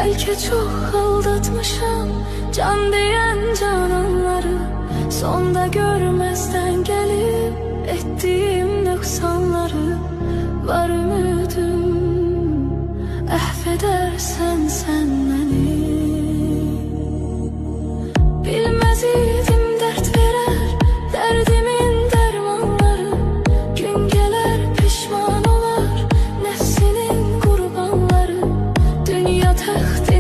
Belki çok aldatmışım can diyen cananları. Sonda görmezden gelip ettiğim noksanları. Var ümidim affedersen sen beni. Bilmez idim dert verer derdimin dermanları. Gün gelir pişman olar nefsinin kurbanları. Dünya tahtı